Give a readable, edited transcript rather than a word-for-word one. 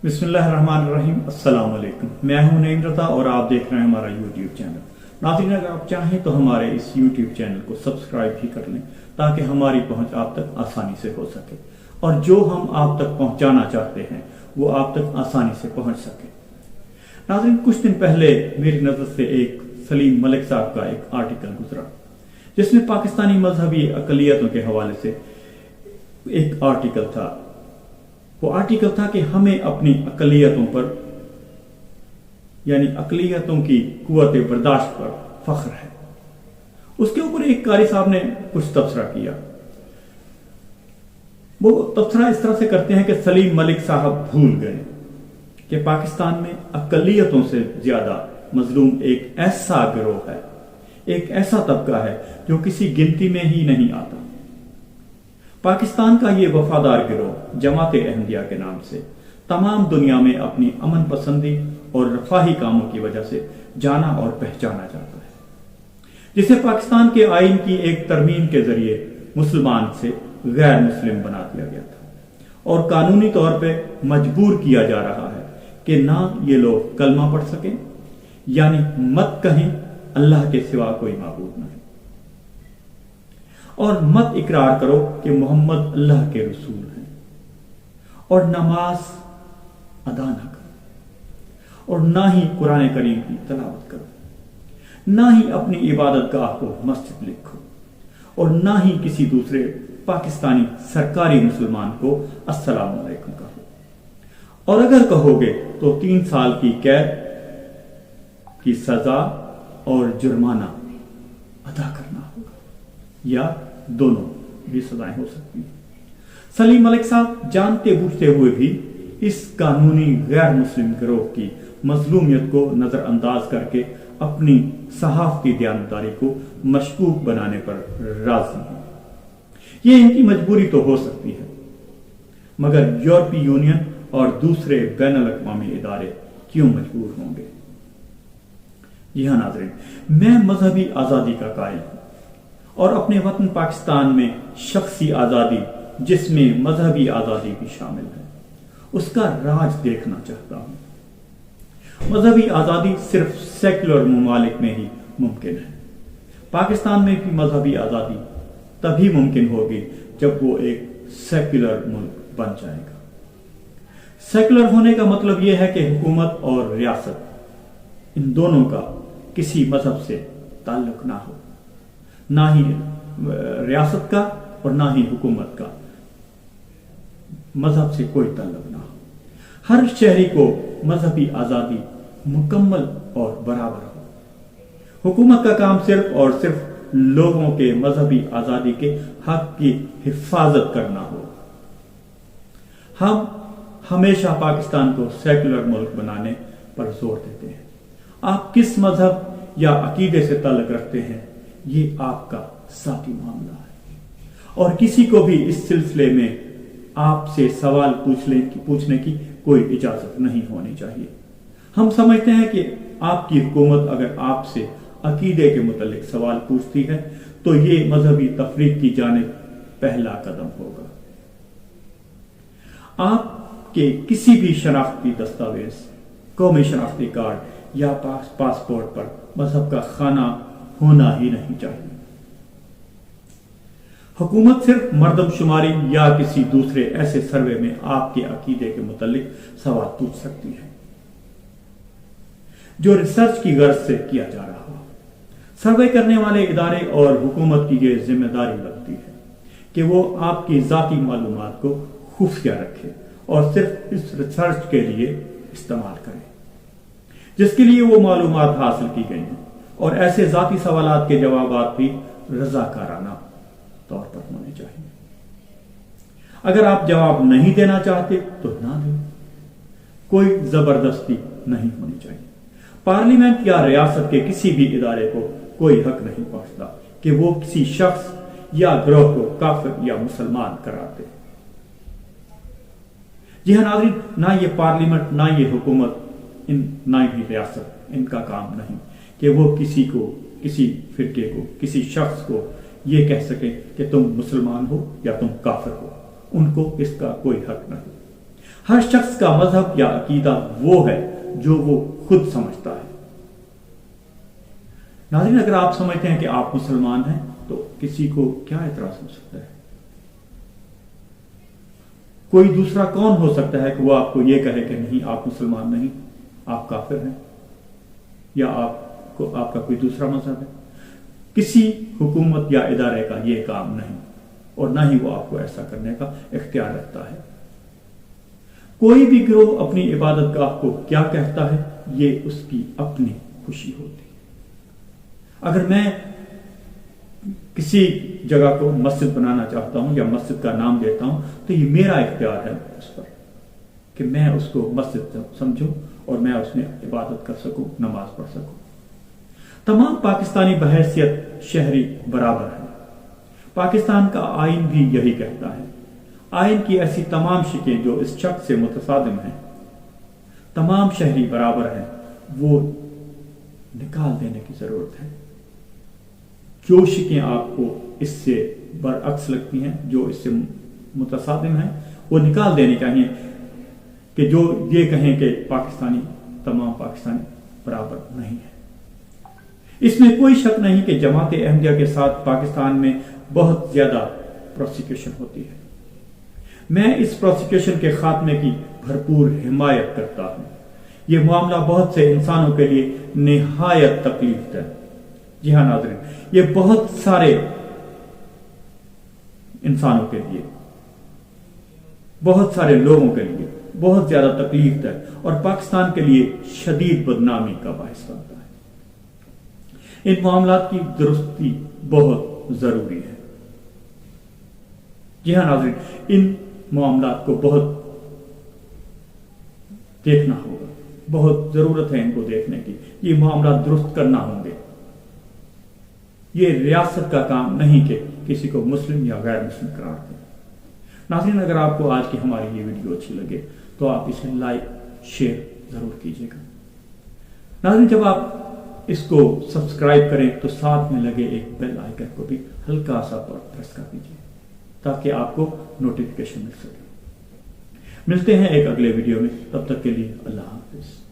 بسم اللہ الرحمن الرحیم۔ السلام علیکم، میں ہوں نعیم رضا اور آپ دیکھ رہے ہیں ہمارا یوٹیوب چینل۔ ناظرین، اگر آپ چاہیں تو ہمارے اس یوٹیوب چینل کو سبسکرائب بھی کر لیں تاکہ ہماری پہنچ آپ تک آسانی سے ہو سکے اور جو ہم آپ تک پہنچانا چاہتے ہیں وہ آپ تک آسانی سے پہنچ سکے۔ ناظرین، کچھ دن پہلے میری نظر سے ایک سلیم ملک صاحب کا ایک آرٹیکل گزرا جس میں پاکستانی مذہبی اقلیتوں کے حوالے سے ایک آرٹیکل تھا۔ وہ آرٹیکل تھا کہ ہمیں اپنی اقلیتوں پر یعنی اقلیتوں کی قوت برداشت پر فخر ہے۔ اس کے اوپر ایک قاری صاحب نے کچھ تبصرہ کیا۔ وہ تبصرہ اس طرح سے کرتے ہیں کہ سلیم ملک صاحب بھول گئے کہ پاکستان میں اقلیتوں سے زیادہ مظلوم ایک ایسا گروہ ہے، ایک ایسا طبقہ ہے جو کسی گنتی میں ہی نہیں آتا۔ پاکستان کا یہ وفادار گروہ جماعت احمدیہ کے نام سے تمام دنیا میں اپنی امن پسندی اور رفاہی کاموں کی وجہ سے جانا اور پہچانا جاتا ہے، جسے پاکستان کے آئین کی ایک ترمیم کے ذریعے مسلمان سے غیر مسلم بنا دیا گیا تھا اور قانونی طور پہ مجبور کیا جا رہا ہے کہ نہ یہ لوگ کلمہ پڑھ سکیں، یعنی مت کہیں اللہ کے سوا کوئی معبود نہیں، اور مت اقرار کرو کہ محمد اللہ کے رسول ہیں، اور نماز ادا نہ کرو، اور نہ ہی قرآن کریم کی تلاوت کرو، نہ ہی اپنی عبادت گاہ کو مسجد لکھو، اور نہ ہی کسی دوسرے پاکستانی سرکاری مسلمان کو السلام علیکم کہو، اور اگر کہو گے تو 3 سال کی قید کی سزا اور جرمانہ ادا کرنا ہوگا، یا دونوں بھی سزائیں ہو سکتی ہیں۔ سلیم ملک صاحب جانتے بوجھتے ہوئے بھی اس قانونی غیر مسلم گروہ کی مظلومیت کو نظر انداز کر کے اپنی صحافتی دیانتداری کو مشکوک بنانے پر راضی ہیں۔ یہ ان کی مجبوری تو ہو سکتی ہے، مگر یورپی یونین اور دوسرے بین الاقوامی ادارے کیوں مجبور ہوں گے؟ جی ہاں ناظرین، میں مذہبی آزادی کا قائل ہوں اور اپنے وطن پاکستان میں شخصی آزادی جس میں مذہبی آزادی بھی شامل ہے اس کا راج دیکھنا چاہتا ہوں۔ مذہبی آزادی صرف سیکولر ممالک میں ہی ممکن ہے۔ پاکستان میں بھی مذہبی آزادی تبھی ممکن ہوگی جب وہ ایک سیکولر ملک بن جائے گا۔ سیکولر ہونے کا مطلب یہ ہے کہ حکومت اور ریاست ان دونوں کا کسی مذہب سے تعلق نہ ہو، نہ ہی ریاست کا اور نہ ہی حکومت کا مذہب سے کوئی تعلق نہ ہو۔ ہر شہری کو مذہبی آزادی مکمل اور برابر ہو۔ حکومت کا کام صرف اور صرف لوگوں کے مذہبی آزادی کے حق کی حفاظت کرنا ہو۔ ہم ہمیشہ پاکستان کو سیکولر ملک بنانے پر زور دیتے ہیں۔ آپ کس مذہب یا عقیدے سے تعلق رکھتے ہیں یہ آپ کا ذاتی معاملہ ہے، اور کسی کو بھی اس سلسلے میں آپ سے سوال پوچھنے کی کوئی اجازت نہیں ہونی چاہیے۔ ہم سمجھتے ہیں کہ آپ کی حکومت اگر آپ سے عقیدے کے متعلق سوال پوچھتی ہے تو یہ مذہبی تفریق کی جانب پہلا قدم ہوگا۔ آپ کے کسی بھی شناختی دستاویز، قومی شناختی کارڈ یا پاسپورٹ پر مذہب کا خانہ ہونا ہی نہیں چاہیے۔ حکومت صرف مردم شماری یا کسی دوسرے ایسے سروے میں آپ کے عقیدے کے متعلق سوال پوچھ سکتی ہے جو ریسرچ کی غرض سے کیا جا رہا ہو۔ سروے کرنے والے ادارے اور حکومت کی یہ ذمہ داری بنتی ہے کہ وہ آپ کی ذاتی معلومات کو خفیہ رکھے اور صرف اس ریسرچ کے لیے استعمال کرے جس کے لیے وہ معلومات حاصل کی گئی ہیں، اور ایسے ذاتی سوالات کے جوابات بھی رضاکارانہ طور پر ہونے چاہیے۔ اگر آپ جواب نہیں دینا چاہتے تو نہ دیں، کوئی زبردستی نہیں ہونی چاہیے۔ پارلیمنٹ یا ریاست کے کسی بھی ادارے کو کوئی حق نہیں پہنچتا کہ وہ کسی شخص یا گروہ کو کافر یا مسلمان قرار دے۔ جی ہاں ناظرین، نہ یہ پارلیمنٹ، نہ یہ حکومت، نہ ہی ریاست، ان کا کام نہیں کہ وہ کسی کو، کسی فرقے کو، کسی شخص کو یہ کہہ سکے کہ تم مسلمان ہو یا تم کافر ہو۔ ان کو اس کا کوئی حق نہیں۔ ہر شخص کا مذہب یا عقیدہ وہ ہے جو وہ خود سمجھتا ہے۔ ناظرین، اگر آپ سمجھتے ہیں کہ آپ مسلمان ہیں تو کسی کو کیا اعتراض ہو سکتا ہے؟ کوئی دوسرا کون ہو سکتا ہے کہ وہ آپ کو یہ کہے کہ نہیں، آپ مسلمان نہیں، آپ کافر ہیں، یا آپ کا کوئی دوسرا مذہب ہے؟ کسی حکومت یا ادارے کا یہ کام نہیں، اور نہ ہی وہ آپ کو ایسا کرنے کا اختیار رکھتا ہے۔ کوئی بھی گروہ اپنی عبادت گاہ کو کیا کہتا ہے، یہ اس کی اپنی خوشی ہوتی ہے۔ اگر میں کسی جگہ کو مسجد بنانا چاہتا ہوں یا مسجد کا نام دیتا ہوں تو یہ میرا اختیار ہے اس پر کہ میں اس کو مسجد سمجھوں اور میں اس میں عبادت کر سکوں، نماز پڑھ سکوں۔ تمام پاکستانی بحیثیت شہری برابر ہیں۔ پاکستان کا آئین بھی یہی کہتا ہے۔ آئین کی ایسی تمام شکیں جو اس شخص سے متصادم ہیں، تمام شہری برابر ہیں، وہ نکال دینے کی ضرورت ہے۔ جو شکیں آپ کو اس سے برعکس لگتی ہیں، جو اس سے متصادم ہیں، وہ نکال دینی چاہیے، کہ جو یہ کہیں کہ تمام پاکستانی برابر نہیں ہے۔ اس میں کوئی شک نہیں کہ جماعت احمدیہ کے ساتھ پاکستان میں بہت زیادہ پروسیکیوشن ہوتی ہے۔ میں اس پروسیکیوشن کے خاتمے کی بھرپور حمایت کرتا ہوں۔ یہ معاملہ بہت سے انسانوں کے لیے نہایت تکلیف دہ ہے۔ جی ہاں ناظرین، یہ بہت سارے انسانوں کے لیے، بہت سارے لوگوں کے لیے بہت زیادہ تکلیف دہ اور پاکستان کے لیے شدید بدنامی کا باعث بنتا ہے۔ ان معاملات کی درستی بہت ضروری ہے۔ جی ہاں ناظرین، ان معاملات کو بہت دیکھنا ہوگا، بہت ضرورت ہے ان کو دیکھنے کی۔ یہ معاملات درست کرنا ہوں گے۔ یہ ریاست کا کام نہیں کہ کسی کو مسلم یا غیر مسلم قرار دیں۔ ناظرین، اگر آپ کو آج کی ہماری یہ ویڈیو اچھی لگے تو آپ اسے لائک شیئر ضرور کیجیے گا۔ ناظرین، جب آپ اس کو سبسکرائب کریں تو ساتھ میں لگے ایک بیل آئیکن کو بھی ہلکا سا پریس کر دیجیے تاکہ آپ کو نوٹیفیکیشن مل سکے۔ ملتے ہیں ایک اگلے ویڈیو میں، تب تک کے لیے اللہ حافظ۔